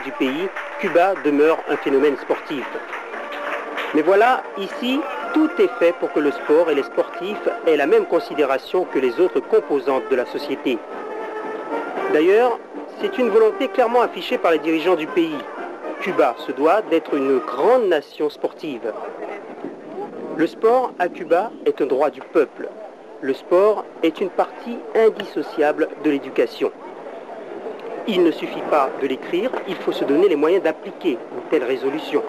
du pays, Cuba demeure un phénomène sportif. Mais voilà, ici, tout est fait pour que le sport et les sportifs aient la même considération que les autres composantes de la société. D'ailleurs, c'est une volonté clairement affichée par les dirigeants du pays. Cuba se doit d'être une grande nation sportive. Le sport à Cuba est un droit du peuple. Le sport est une partie indissociable de l'éducation. Il ne suffit pas de l'écrire, il faut se donner les moyens d'appliquer une telle résolution.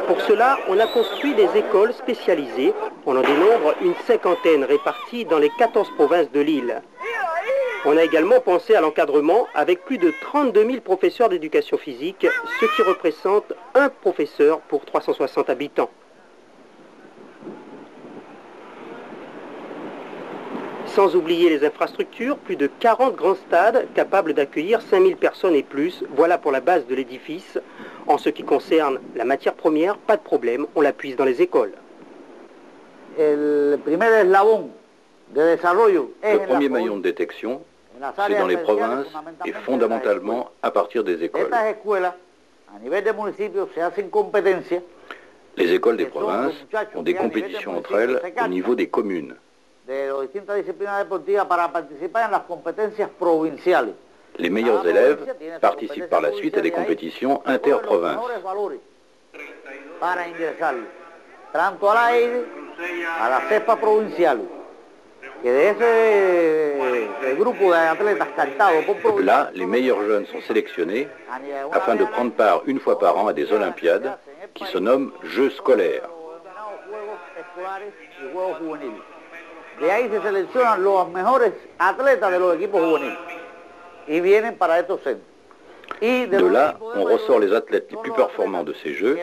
Pour cela, on a construit des écoles spécialisées. On en dénombre une 50aine réparties dans les 14 provinces de l'île. On a également pensé à l'encadrement avec plus de 32 000 professeurs d'éducation physique, ce qui représente un professeur pour 360 habitants. Sans oublier les infrastructures, plus de 40 grands stades capables d'accueillir 5000 personnes et plus. Voilà pour la base de l'édifice. En ce qui concerne la matière première, pas de problème, on la puise dans les écoles. Le premier maillon de détection, c'est dans les provinces et fondamentalement à partir des écoles. Les écoles des provinces ont des compétitions entre elles au niveau des communes. Les meilleurs élèves participent par la suite à des compétitions interprovinces. Là, les meilleurs jeunes sont sélectionnés afin de prendre part une fois par an à des Olympiades qui se nomment Jeux scolaires. De ahí se seleccionan los mejores atletas de los equipos juveniles y vienen para estos centros. De là, on ressort les athlètes les plus performants de ces Jeux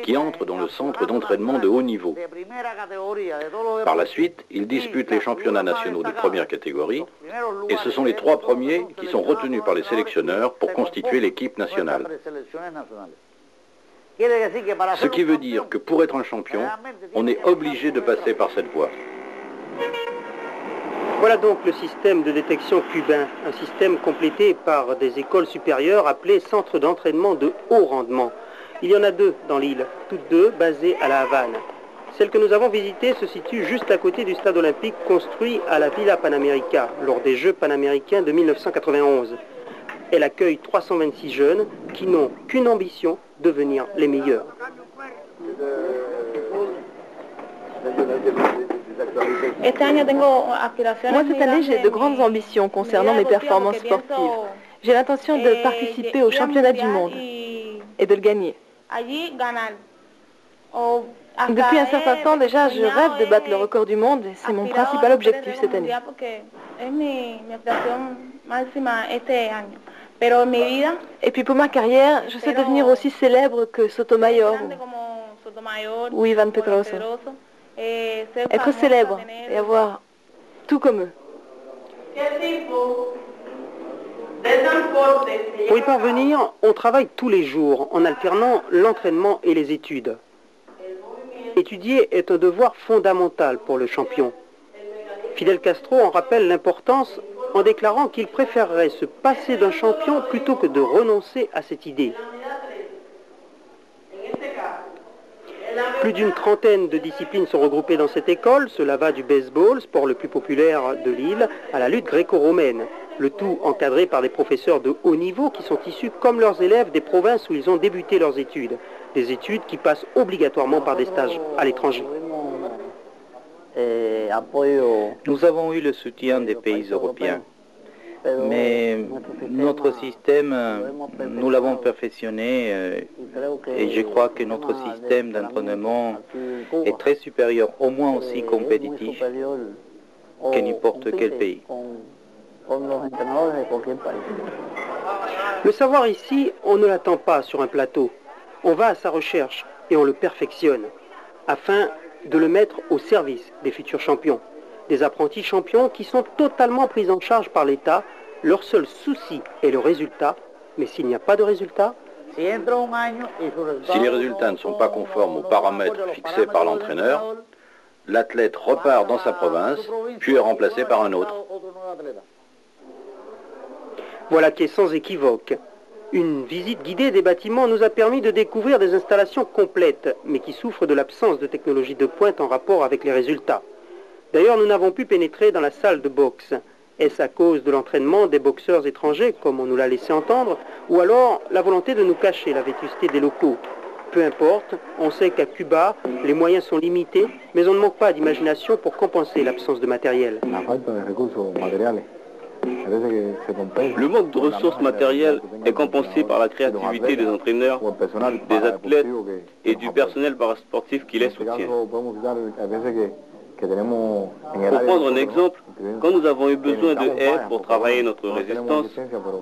qui entrent dans le centre d'entraînement de haut niveau. Par la suite, ils disputent les championnats nationaux de première catégorie et ce sont les 3 premiers qui sont retenus par les sélectionneurs pour constituer l'équipe nationale. Ce qui veut dire que pour être un champion, on est obligé de passer par cette voie. Voilà donc le système de détection cubain, un système complété par des écoles supérieures appelées centres d'entraînement de haut rendement. Il y en a 2 dans l'île, toutes 2 basées à la Havane. Celle que nous avons visitée se situe juste à côté du stade olympique construit à la Villa Panamérica lors des Jeux panaméricains de 1991. Elle accueille 326 jeunes qui n'ont qu'une ambition, devenir les meilleurs. Moi, cette année, j'ai de grandes ambitions concernant mes performances sportives. J'ai l'intention de participer au championnat du monde et de le gagner. Depuis un certain temps déjà, je rêve de battre le record du monde et c'est mon principal objectif cette année. Et puis pour ma carrière, je sais devenir aussi célèbre que Sotomayor ou Iván Pedroso. Être célèbre et avoir tout comme eux. Pour y parvenir, on travaille tous les jours en alternant l'entraînement et les études. Étudier est un devoir fondamental pour le champion. Fidel Castro en rappelle l'importance en déclarant qu'il préférerait se passer d'un champion plutôt que de renoncer à cette idée. Plus d'une trentaine de disciplines sont regroupées dans cette école. Cela va du baseball, sport le plus populaire de l'île, à la lutte gréco-romaine. Le tout encadré par des professeurs de haut niveau qui sont issus comme leurs élèves des provinces où ils ont débuté leurs études. Des études qui passent obligatoirement par des stages à l'étranger. Nous avons eu le soutien des pays européens. Mais notre système, nous l'avons perfectionné et je crois que notre système d'entraînement est très supérieur, au moins aussi compétitif que n'importe quel pays. Le savoir ici, on ne l'attend pas sur un plateau. On va à sa recherche et on le perfectionne afin de le mettre au service des futurs champions. Des apprentis champions qui sont totalement pris en charge par l'État. Leur seul souci est le résultat, mais s'il n'y a pas de résultat... Si les résultats ne sont pas conformes aux paramètres fixés par l'entraîneur, l'athlète repart dans sa province, puis est remplacé par un autre. Voilà qui est sans équivoque. Une visite guidée des bâtiments nous a permis de découvrir des installations complètes, mais qui souffrent de l'absence de technologie de pointe en rapport avec les résultats. D'ailleurs, nous n'avons pu pénétrer dans la salle de boxe. Est-ce à cause de l'entraînement des boxeurs étrangers, comme on nous l'a laissé entendre, ou alors la volonté de nous cacher la vétusté des locaux? Peu importe, on sait qu'à Cuba, les moyens sont limités, mais on ne manque pas d'imagination pour compenser l'absence de matériel. Le manque de ressources matérielles est compensé par la créativité des entraîneurs, des athlètes et du personnel parasportif qui les soutient. Pour prendre un exemple, quand nous avons eu besoin de haies pour travailler notre résistance,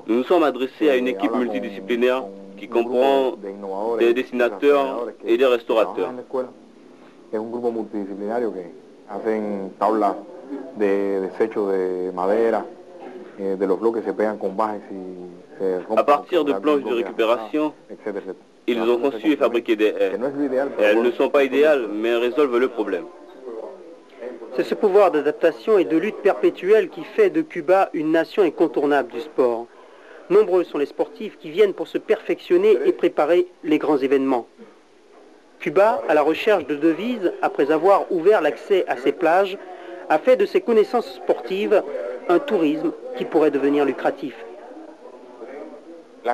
nous nous sommes adressés à une équipe multidisciplinaire qui comprend des dessinateurs et des restaurateurs. À partir de planches de récupération, ils ont conçu et fabriqué des haies. Elles ne sont pas idéales, mais résolvent le problème. C'est ce pouvoir d'adaptation et de lutte perpétuelle qui fait de Cuba une nation incontournable du sport. Nombreux sont les sportifs qui viennent pour se perfectionner et préparer les grands événements. Cuba, à la recherche de devises, après avoir ouvert l'accès à ses plages, a fait de ses connaissances sportives un tourisme qui pourrait devenir lucratif. Les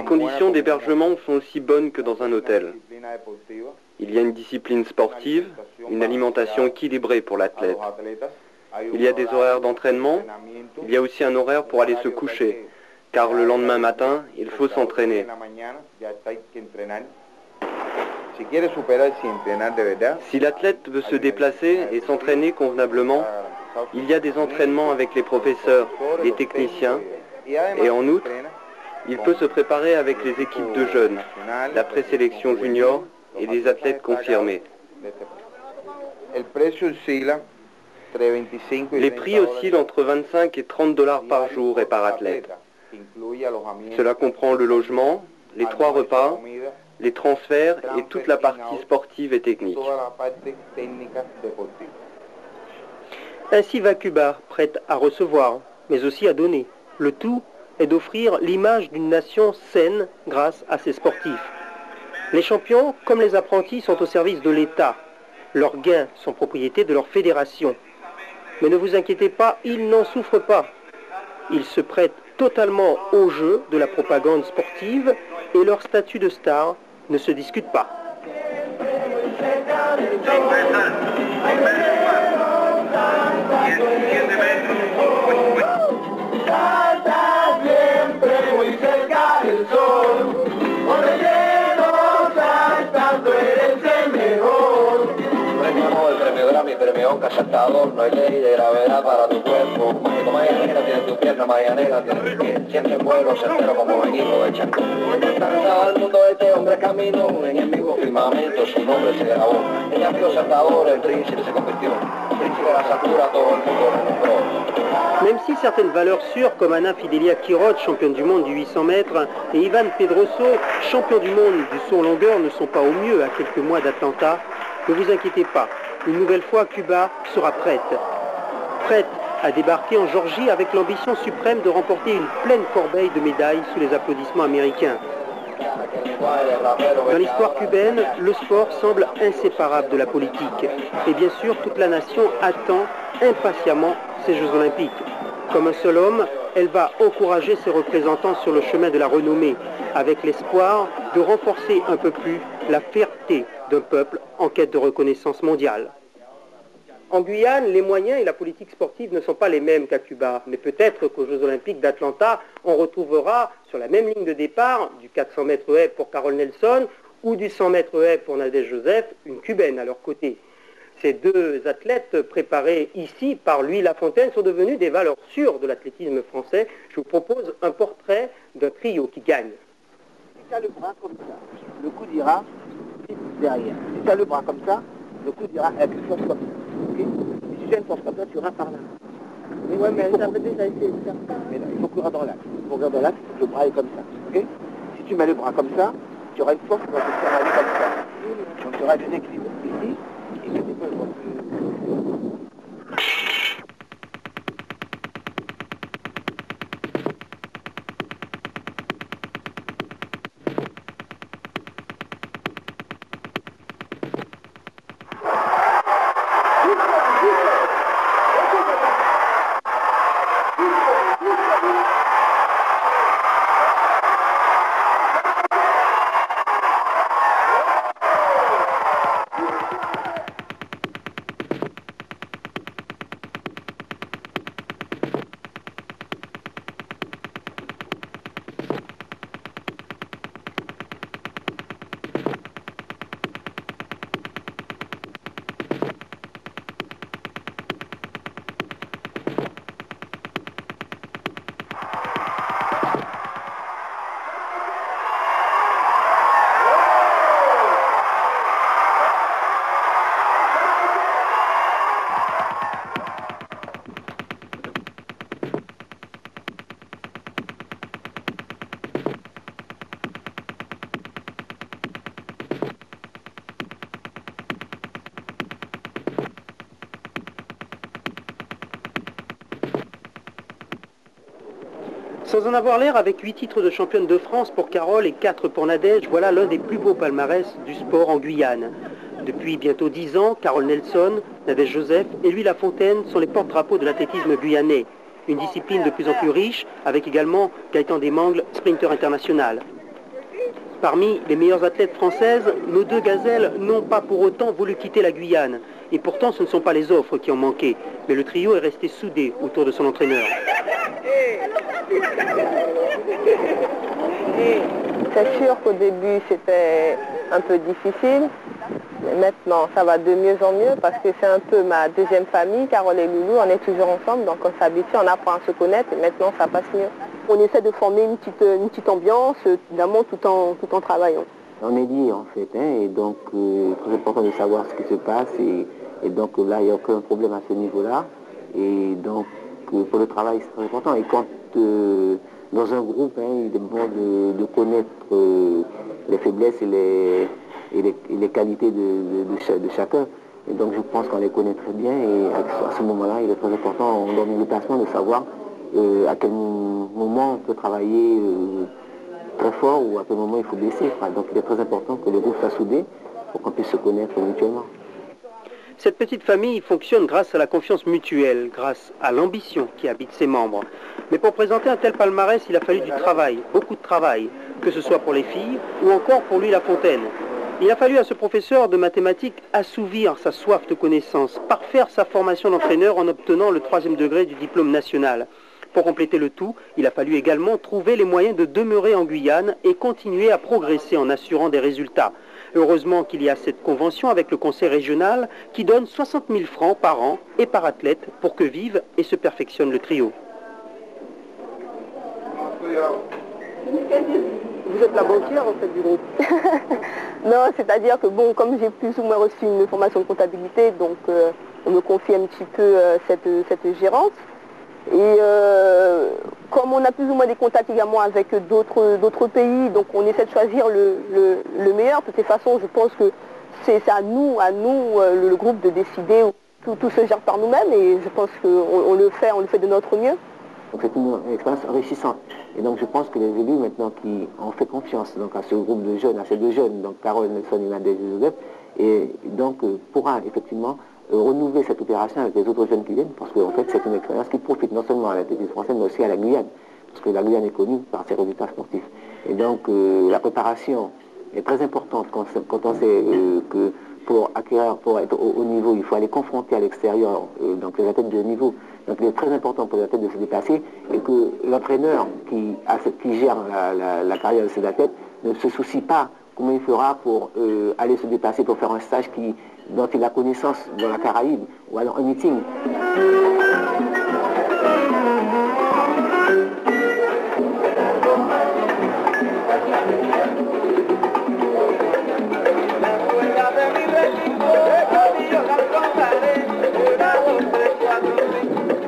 conditions d'hébergement sont aussi bonnes que dans un hôtel. Il y a une discipline sportive, une alimentation équilibrée pour l'athlète. Il y a des horaires d'entraînement, il y a aussi un horaire pour aller se coucher, car le lendemain matin, il faut s'entraîner. Si l'athlète veut se déplacer et s'entraîner convenablement, il y a des entraînements avec les professeurs, les techniciens, et en outre, il peut se préparer avec les équipes de jeunes, la présélection junior et des athlètes confirmés. Les prix oscillent entre 25 et 30 $ par jour et par athlète. Cela comprend le logement, les 3 repas, les transferts et toute la partie sportive et technique. Ainsi va Cuba, prête à recevoir, mais aussi à donner. Le tout est d'offrir l'image d'une nation saine grâce à ses sportifs. Les champions, comme les apprentis, sont au service de l'État. Leurs gains sont propriété de leur fédération. Mais ne vous inquiétez pas, ils n'en souffrent pas. Ils se prêtent totalement au jeu de la propagande sportive et leur statut de star ne se discute pas. Saltador, no hay ley de gravedad para tu cuerpo. Mágico Mayanera tiene tu pierna, Mayanera tiene tu pie. Siempre pueblo certero como equipo de Chancó. Al mundo este hombre camino en el mismo firmamento, su nombre se grabó. El amigo Saltador, el príncipe se convirtió. Príncipe de la Sakura, todo el mundo lo nombró. Même si certaines valeurs sûres comme Ana Fidelia Quiroz, championne du monde du 800 mètres, et Ivan Pedroso, champion du monde du saut en longueur, ne sont pas au mieux à quelques mois d'Atlanta, ne vous inquiétez pas. Une nouvelle fois, Cuba sera prête à débarquer en Géorgie avec l'ambition suprême de remporter une pleine corbeille de médailles sous les applaudissements américains. Dans l'histoire cubaine, le sport semble inséparable de la politique. Et bien sûr, toute la nation attend impatiemment ces Jeux Olympiques. Comme un seul homme, elle va encourager ses représentants sur le chemin de la renommée, avec l'espoir de renforcer un peu plus la fierté d'un peuple en quête de reconnaissance mondiale. En Guyane, les moyens et la politique sportive ne sont pas les mêmes qu'à Cuba, mais peut-être qu'aux Jeux Olympiques d'Atlanta, on retrouvera sur la même ligne de départ du 400 mètres haies pour Carol Nelson ou du 100 mètres haies pour Nadège Joseph, une Cubaine à leur côté. Ces deux athlètes préparés ici par Louis Lafontaine sont devenus des valeurs sûres de l'athlétisme français. Je vous propose un portrait d'un trio qui gagne. Si tu as le bras comme ça, le coup dira derrière. Si tu as le bras comme ça, le coup dira avec une force comme ça. Okay? Si tu as une force comme ça, tu iras par là. Oui, mais ça veut déjà essayer de faire ça. Mais non, il faut courir dans l'axe. Pour courir dans l'axe, le bras est comme ça. Okay? Si tu mets le bras comme ça, tu auras une force qui va te faire aller comme ça. Donc tu auras un équilibre ici. Et tu peux voir. Sans en avoir l'air, avec 8 titres de championne de France pour Carole et 4 pour Nadège, voilà l'un des plus beaux palmarès du sport en Guyane. Depuis bientôt 10 ans, Carole Nelson, Nadège Joseph et Louis Lafontaine sont les porte-drapeaux de l'athlétisme guyanais. Une discipline de plus en plus riche, avec également Gaëtan Desmangles, sprinter international. Parmi les meilleures athlètes françaises, nos deux gazelles n'ont pas pour autant voulu quitter la Guyane. Et pourtant, ce ne sont pas les offres qui ont manqué, mais le trio est resté soudé autour de son entraîneur. C'est sûr qu'au début, c'était un peu difficile. Mais maintenant, ça va de mieux en mieux parce que c'est un peu ma deuxième famille. Carole et Loulou, on est toujours ensemble, donc on s'habitue, on apprend à se connaître et maintenant, ça passe mieux. On essaie de former une petite ambiance, évidemment, tout en travaillant. On est liés, en fait, hein, et donc, très important de savoir ce qui se passe. Et donc, là, il n'y a aucun problème à ce niveau-là. Et donc, pour le travail, c'est très important. Et quand, dans un groupe, hein, il est bon de connaître les faiblesses et les qualités de chacun. Et donc je pense qu'on les connaît très bien et à ce moment-là, il est très important dans nos déplacements de savoir à quel moment on peut travailler très fort ou à quel moment il faut baisser. Donc il est très important que le groupe soit soudé pour qu'on puisse se connaître mutuellement. Cette petite famille fonctionne grâce à la confiance mutuelle, grâce à l'ambition qui habite ses membres. Mais pour présenter un tel palmarès, il a fallu du travail, beaucoup de travail, que ce soit pour les filles ou encore pour Louis Lafontaine. Il a fallu à ce professeur de mathématiques assouvir sa soif de connaissances, parfaire sa formation d'entraîneur en obtenant le 3e degré du diplôme national. Pour compléter le tout, il a fallu également trouver les moyens de demeurer en Guyane et continuer à progresser en assurant des résultats. Heureusement qu'il y a cette convention avec le conseil régional qui donne 60 000 francs par an et par athlète pour que vive et se perfectionne le trio. Vous êtes la banquière en fait du groupe. Non, c'est-à-dire que bon, comme j'ai plus ou moins reçu une formation de comptabilité, donc on me confie un petit peu cette gérance. Et comme on a plus ou moins des contacts également avec d'autres pays, donc on essaie de choisir le meilleur. De toutes les façons, je pense que c'est à nous, le groupe, de décider. Tout se gère par nous-mêmes et je pense qu'on le fait de notre mieux. Donc c'est une expérience enrichissante. Et donc je pense que les élus maintenant qui ont fait confiance donc, à ce groupe de jeunes, à ces deux jeunes, donc Carole Nelson et Nadège Joseph, et donc pourra effectivement renouveler cette opération avec les autres jeunes qui viennent, parce qu'en fait c'est une expérience qui profite non seulement à l'athlétisme français, mais aussi à la Guyane, parce que la Guyane est connue par ses résultats sportifs. Et donc la préparation est très importante quand on sait que pour être au haut niveau, il faut aller confronter à l'extérieur donc les athlètes de haut niveau. Donc il est très important pour les athlètes de se dépasser et que l'entraîneur qui gère la carrière de ces athlètes ne se soucie pas comment il fera pour aller se dépasser, pour faire un stage dont il a connaissance dans la Caraïbe ou alors un meeting.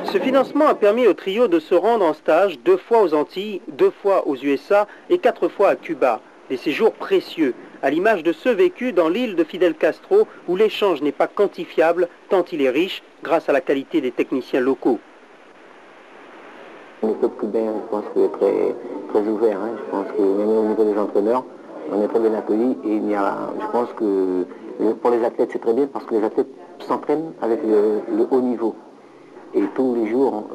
Ce financement a permis au trio de se rendre en stage 2 fois aux Antilles, 2 fois aux USA et 4 fois à Cuba. Des séjours précieux, à l'image de ceux vécus dans l'île de Fidel Castro, où l'échange n'est pas quantifiable, tant il est riche, grâce à la qualité des techniciens locaux. Le club cubain, je pense qu'il est très ouvert. Hein. Je pense que même au niveau des entraîneurs, on est très bien accueillis. Et je pense que pour les athlètes, c'est très bien parce que les athlètes s'entraînent avec le haut niveau. Et tous les jours,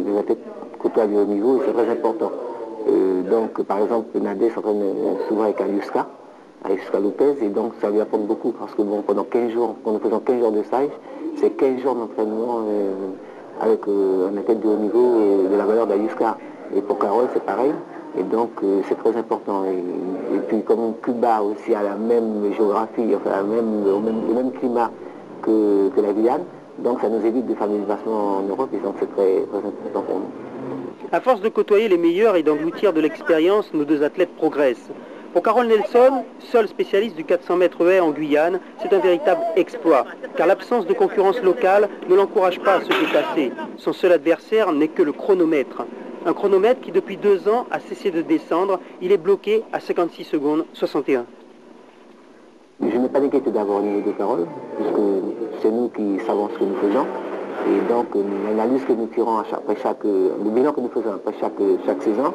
les athlètes côtoient le haut niveau et c'est très important. Donc, par exemple, Nadé s'entraîne souvent avec Ayuska Lopez, et donc ça lui apporte beaucoup parce que bon, pendant 15 jours, quand nous faisons 15 jours de stage, c'est 15 jours d'entraînement avec un athlète de haut niveau de la valeur d'Ayuska. Et pour Carole, c'est pareil. Et donc, c'est très important. Et puis, comme Cuba aussi a la même géographie, enfin, le même climat que la Guyane, donc ça nous évite de faire des déplacements en Europe, et donc c'est très important pour nous. À force de côtoyer les meilleurs et d'engloutir de l'expérience, nos deux athlètes progressent. Pour Carole Nelson, seule spécialiste du 400 mètres haies en Guyane, c'est un véritable exploit, car l'absence de concurrence locale ne l'encourage pas à se dépasser. Son seul adversaire n'est que le chronomètre. Un chronomètre qui, depuis 2 ans, a cessé de descendre. Il est bloqué à 56 secondes 61. Je n'ai pas d'inquiétude d'avoir au niveau de Carole, puisque c'est nous qui savons ce que nous faisons. Et donc, l'analyse que nous tirons le bilan que nous faisons après chaque saison,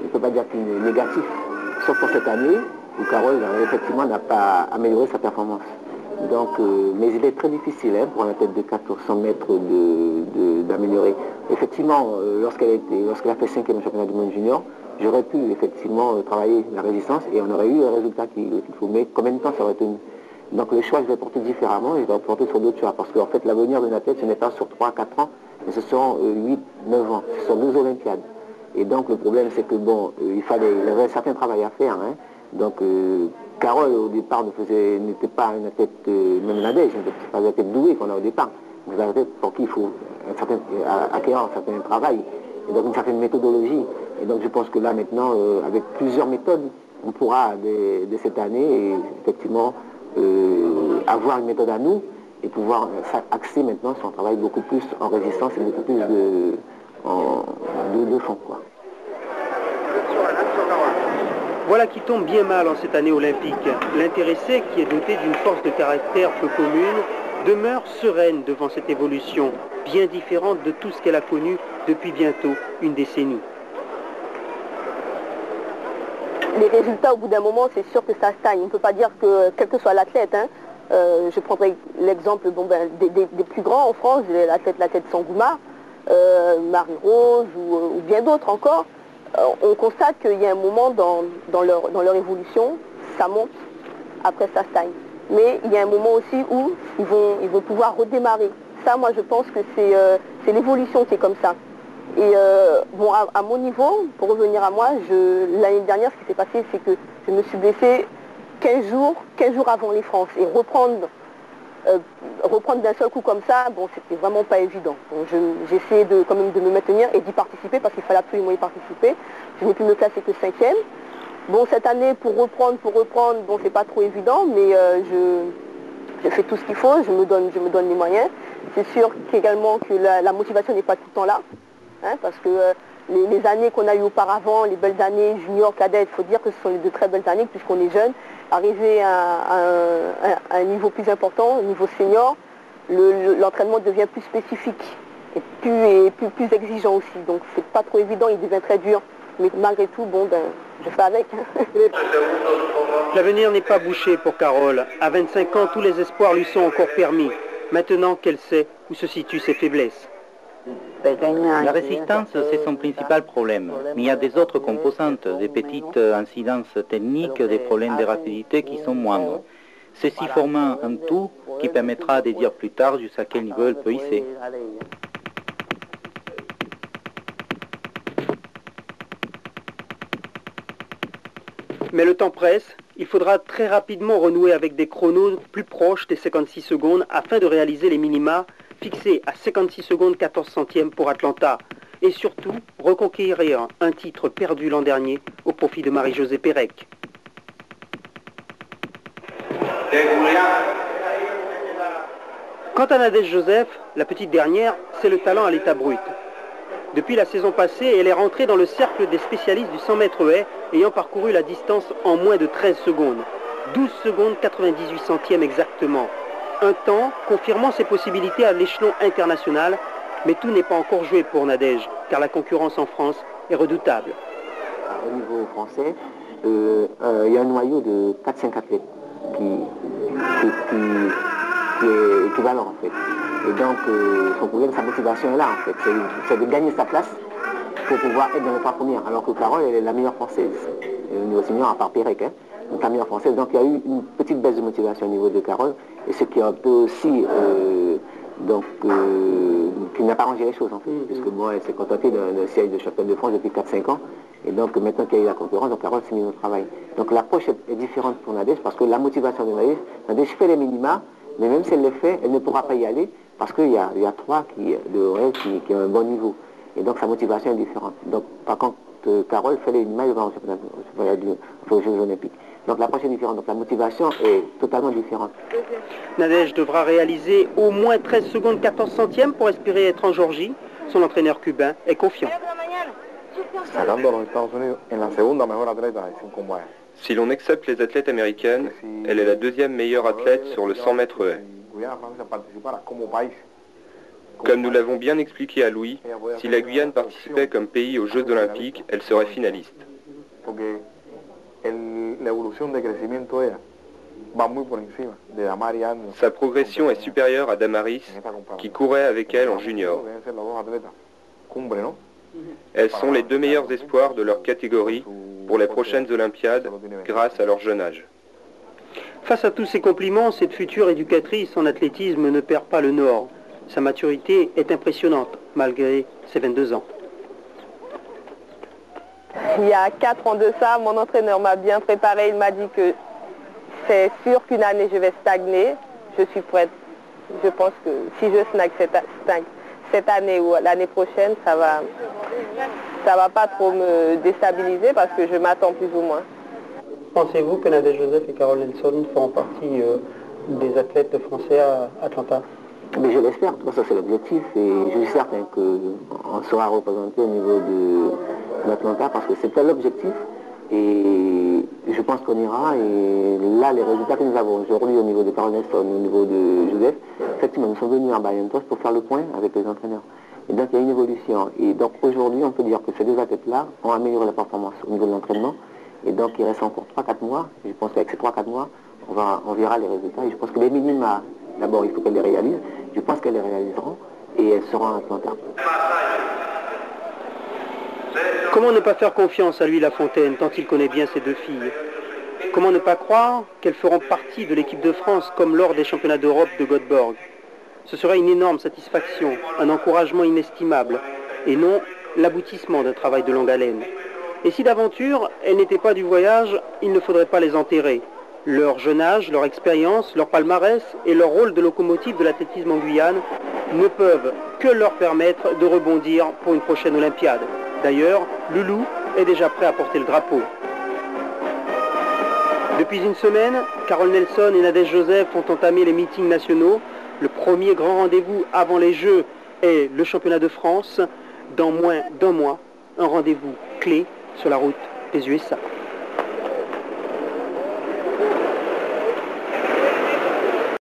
on ne peut pas dire qu'il est négatif, sauf pour cette année où Carole, effectivement, n'a pas amélioré sa performance. Donc, mais il est très difficile pour un athlète de 400 mètres d'améliorer. Effectivement, lorsqu'elle a fait 5e au championnat du monde junior, j'aurais pu effectivement travailler la résistance et on aurait eu le résultat qu'il faut. Mais combien de temps ça aurait tenu? Donc le choix, je vais porter différemment et je vais porter sur d'autres choix. Parce qu'en fait, l'avenir d'un athlète, ce n'est pas sur 3-4 ans, mais ce sont 8-9 ans. Ce sont 2 Olympiades. Et donc le problème, c'est que bon, il y avait un certain travail à faire. Hein. Donc Carole, au départ, n'était pas un athlète, même Nadège, n'était pas un athlète doué qu'on a au départ. C'est un athlète pour qui il faut acquérir un certain travail. Et donc une certaine méthodologie. Et donc je pense que là maintenant, avec plusieurs méthodes, on pourra dès cette année, effectivement, avoir une méthode à nous et pouvoir axer maintenant sur un travail beaucoup plus en résistance et beaucoup plus de fond, quoi. Voilà qui tombe bien mal en cette année olympique. L'intéressée, qui est dotée d'une force de caractère peu commune, demeure sereine devant cette évolution, bien différente de tout ce qu'elle a connu depuis bientôt une décennie. Les résultats, au bout d'un moment, c'est sûr que ça stagne. On ne peut pas dire que, quel que soit l'athlète, hein, je prendrai l'exemple des plus grands en France, l'athlète Sangouma, Marie-Rose ou bien d'autres encore. On constate qu'il y a un moment dans leur évolution, ça monte, après ça stagne. Mais il y a un moment aussi où ils vont pouvoir redémarrer. Ça, moi, je pense que c'est l'évolution qui est comme ça. Et bon, à mon niveau, pour revenir à moi, l'année dernière, ce qui s'est passé, c'est que je me suis blessée 15 jours avant les France. Et reprendre d'un seul coup comme ça, bon, c'était vraiment pas évident. Bon, j'ai essayé quand même de me maintenir et d'y participer parce qu'il fallait absolument y participer. Je n'ai pu me classer que 5e. Bon, cette année, pour reprendre, bon, c'est pas trop évident, mais je fais tout ce qu'il faut, je me donne les moyens. C'est sûr qu'également que la motivation n'est pas tout le temps là. Hein, parce que les années qu'on a eues auparavant, les belles années junior, cadet, il faut dire que ce sont de très belles années puisqu'on est jeune. Arriver à un niveau plus important, au niveau senior, l'entraînement devient plus spécifique et plus exigeant aussi. Donc c'est pas trop évident, il devient très dur. Mais malgré tout, bon, ben, je fais avec. L'avenir n'est pas bouché pour Carole. À 25 ans, tous les espoirs lui sont encore permis. Maintenant qu'elle sait où se situent ses faiblesses. La résistance, c'est son principal problème. Mais il y a des autres composantes, des petites incidences techniques, des problèmes de rapidité qui sont moindres. Ceci formant un tout qui permettra de dire plus tard jusqu'à quel niveau elle peut hisser. Mais le temps presse, il faudra très rapidement renouer avec des chronos plus proches des 56 secondes afin de réaliser les minima fixés à 56 secondes 14 centièmes pour Atlanta. Et surtout, reconquérir un titre perdu l'an dernier au profit de Marie-Josée Pérec. Quant à Nadège Joseph, la petite dernière, c'est le talent à l'état brut. Depuis la saison passée, elle est rentrée dans le cercle des spécialistes du 100 mètres haies, ayant parcouru la distance en moins de 13 secondes. 12 secondes 98 centièmes exactement. Un temps confirmant ses possibilités à l'échelon international, mais tout n'est pas encore joué pour Nadège, car la concurrence en France est redoutable. Au niveau français, il y a un noyau de 4-5 athlètes qui est équivalent en fait. Et donc, son problème, sa motivation est là en fait. C'est de gagner sa place pour pouvoir être dans les 3 premières. Alors que Carole, elle est la meilleure française. Et au niveau senior, à part Pérec, hein, donc la meilleure française. Donc il y a eu une petite baisse de motivation au niveau de Carole. Et ce qui est un peu aussi, qui n'a pas rangé les choses en fait. Puisque moi, elle s'est contentée d'un siège de championne de France depuis 4-5 ans. Et donc maintenant qu'il y a eu la concurrence, donc Carole s'est mise au travail. Donc l'approche est différente pour Nadège parce que la motivation de Nadège fait les minima, mais même si elle les fait, elle ne pourra pas y aller parce qu'il y a 3 qui ont un bon niveau. Et donc sa motivation est différente. Donc par contre, Carole fait les minima aux Jeux Olympiques. Donc l'approche est différente, donc la motivation est totalement différente. Nadège devra réaliser au moins 13 secondes 14 centièmes pour espérer être en Georgie. Son entraîneur cubain est confiant. Si l'on accepte les athlètes américaines, elle est la 2e meilleure athlète sur le 100 mètres haies. Comme nous l'avons bien expliqué à Louis, si la Guyane participait comme pays aux Jeux olympiques, elle serait finaliste. Sa progression est supérieure à Damaris, qui courait avec elle en junior. Elles sont les deux meilleurs espoirs de leur catégorie pour les prochaines Olympiades, grâce à leur jeune âge. Face à tous ces compliments, cette future éducatrice en athlétisme ne perd pas le nord. Sa maturité est impressionnante, malgré ses 22 ans. Il y a 4 ans de ça, mon entraîneur m'a bien préparé. Il m'a dit que c'est sûr qu'une année je vais stagner. Je suis prête. Je pense que si je stagne cette année ou l'année prochaine, ça va pas trop me déstabiliser parce que je m'attends plus ou moins. Pensez-vous que Nadège Joseph et Carole Nelson feront partie des athlètes français à Atlanta? Mais je l'espère, ça c'est l'objectif et je suis certain qu'on sera représenté au niveau d'Atlanta parce que c'était l'objectif et je pense qu'on ira et là les résultats que nous avons aujourd'hui au niveau de Carole Nelson, au niveau de Joseph, effectivement nous sommes venus à Barrientos pour faire le point avec les entraîneurs. Et donc il y a une évolution et donc aujourd'hui on peut dire que ces deux athlètes-là ont amélioré la performance au niveau de l'entraînement. Et donc il reste encore 3-4 mois. Je pense qu'avec ces 3-4 mois, on verra les résultats. Et je pense que les minima, d'abord il faut qu'elles les réalisent. Je pense qu'elles les réaliseront et elles seront à Atlanta. Comment ne pas faire confiance à Louis Lafontaine tant il connaît bien ces deux filles? Comment ne pas croire qu'elles feront partie de l'équipe de France comme lors des championnats d'Europe de Göteborg? Ce serait une énorme satisfaction, un encouragement inestimable et non l'aboutissement d'un travail de longue haleine. Et si d'aventure, elles n'étaient pas du voyage, il ne faudrait pas les enterrer. Leur jeune âge, leur expérience, leur palmarès et leur rôle de locomotive de l'athlétisme en Guyane ne peuvent que leur permettre de rebondir pour une prochaine Olympiade. D'ailleurs, Loulou est déjà prêt à porter le drapeau. Depuis une semaine, Carole Nelson et Nadège Joseph ont entamé les meetings nationaux. Le premier grand rendez-vous avant les Jeux est le championnat de France. Dans moins d'un mois, un rendez-vous clé sur la route des USA.